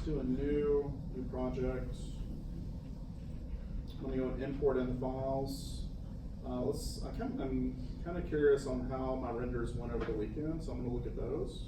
to a new project. I'm gonna go and import in the files. I'm kind of curious on how my renders went over the weekend, so I'm gonna look at those.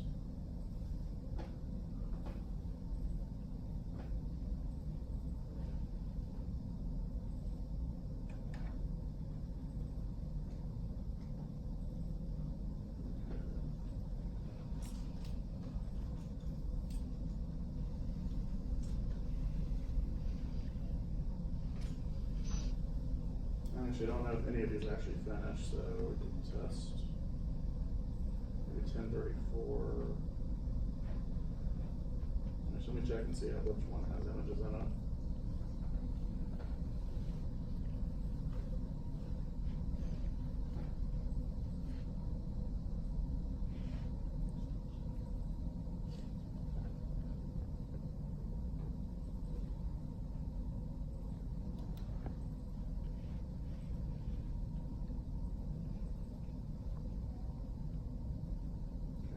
Actually, I don't know if any of these actually finished, so we can test. Maybe 1034. Actually, let me check and see which one has images in it.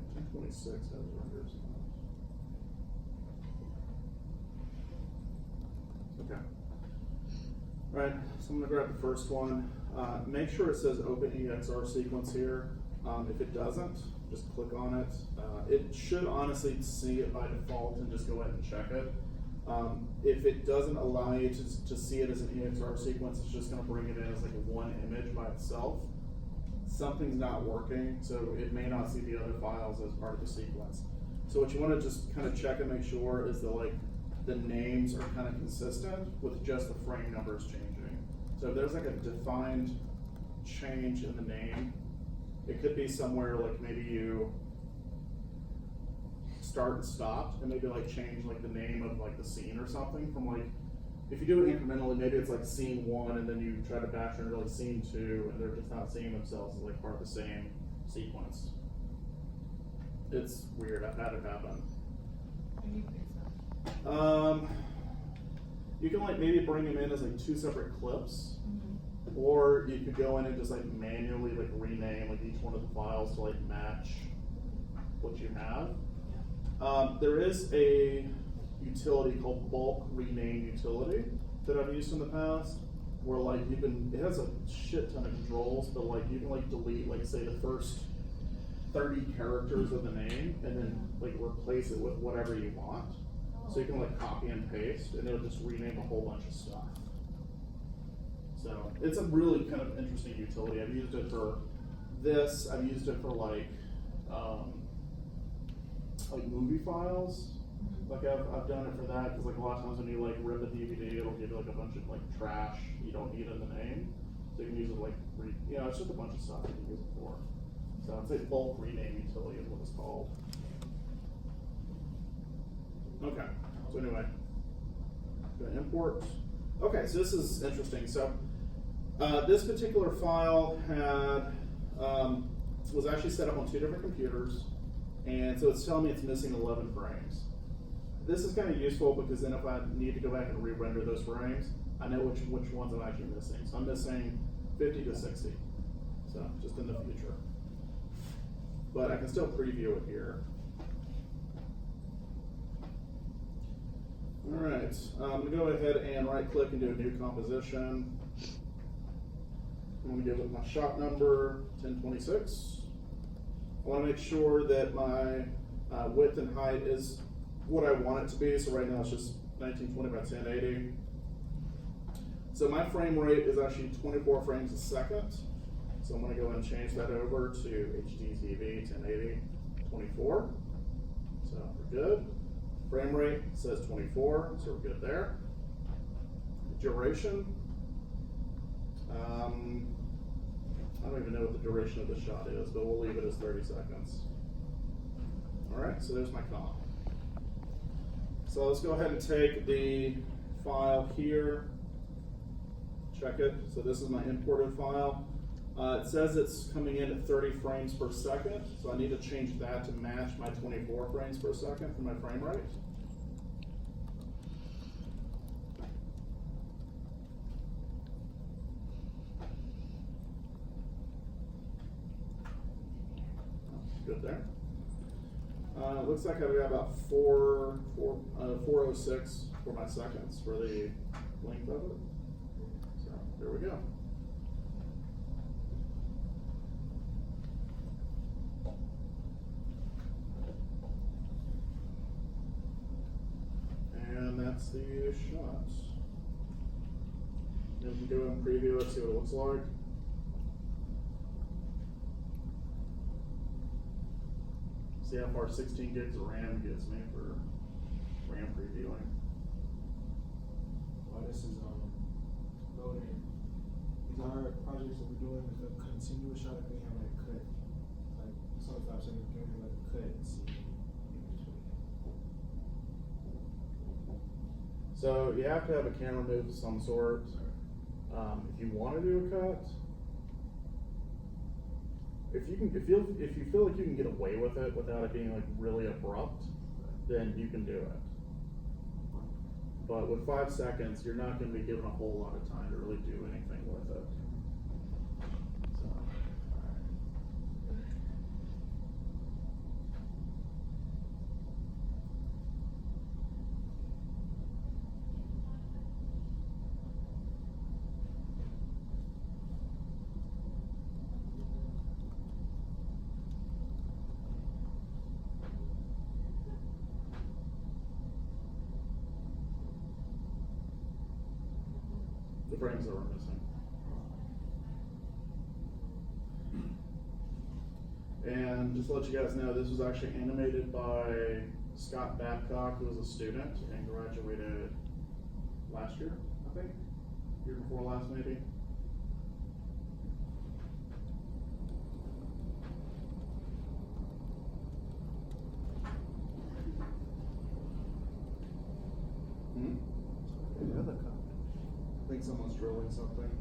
Okay, 1026 has renders in it. Okay. All right, so I'm gonna grab the first one. Make sure it says open EXR sequence here. If it doesn't, just click on it. It should honestly see it by default and just go ahead and check it. If it doesn't allow you to see it as an EXR sequence, it's just gonna bring it in as like a one image by itself. Something's not working, so it may not see the other files as part of the sequence. So what you wanna just kind of check and make sure is that the names are kind of consistent with just the frame numbers changing. So if there's like a defined change in the name, it could be somewhere like maybe you start and stopped and maybe like change like the name of like the scene or something from like, if you do it incrementally, maybe it's like scene 1 and then you try to bash into like scene 2 and they're just not seeing themselves as like part of the same sequence. It's weird, I've had it happen. You can like maybe bring them in as like 2 separate clips, or you could go in and just like manually like rename like each one of the files to like match what you have. There is a utility called bulk rename utility that I've used in the past, where like it has a shit ton of controls, but like you can like delete like say the first 30 characters of the name and then like replace it with whatever you want. So you can like copy and paste and it'll just rename a whole bunch of stuff. So it's a really kind of interesting utility. I've used it for this, I've used it for like movie files. Like I've done it for that because like a lot of times when you like rip a DVD, it'll give you like a bunch of like trash you don't need in the name. So you can use it like, it's just a bunch of stuff you can use it for. So it's a bulk rename utility is what it's called. Okay, so anyway, gonna import. Okay, so this is interesting. So this particular file was actually set up on 2 different computers, and so it's telling me it's missing 11 frames. This is kind of useful because then if I need to go back and re-render those frames, I know which ones I'm actually missing. So I'm missing 50 to 60, so just in the future. But I can still preview it here. All right, I'm gonna go ahead and right click and do a new composition. I'm gonna give it my shot number, 1026. I wanna make sure that my width and height is what I want it to be. So right now it's just 1920 by 1080. So my frame rate is actually 24 frames a second. So I'm gonna go ahead and change that over to HDTV 1080 24. So we're good. Frame rate says 24, so we're good there. Duration. I don't even know what the duration of the shot is, but we'll leave it as 30 seconds. All right, so there's my comp. So let's go ahead and take the file here, check it. So this is my imported file. It says it's coming in at 30 frames per second, so I need to change that to match my 24 frames per second for my frame rate. Good there. it looks like I've got about 406 for my seconds for the length of it. So there we go. And that's the shot. Then we can go and preview it, see what it looks like. See how far 16 gigs of RAM gets me for RAM previewing. While this is loading, these are projects that we're doing with a continuous shot. If we have like a cut, like 25 seconds, we can like a cut and see in between. So you have to have a camera move of some sort. If you want to do a cut, if you feel like you can get away with it without it being like really abrupt, then you can do it. But with 5 seconds, you're not going to be given a whole lot of time to really do anything with it. So, all right. The frames that we're missing. And just to let you guys know, this was actually animated by Scott Babcock, who was a student and graduated last year, I think. Year before last, maybe. The other copy. I think someone's drilling something.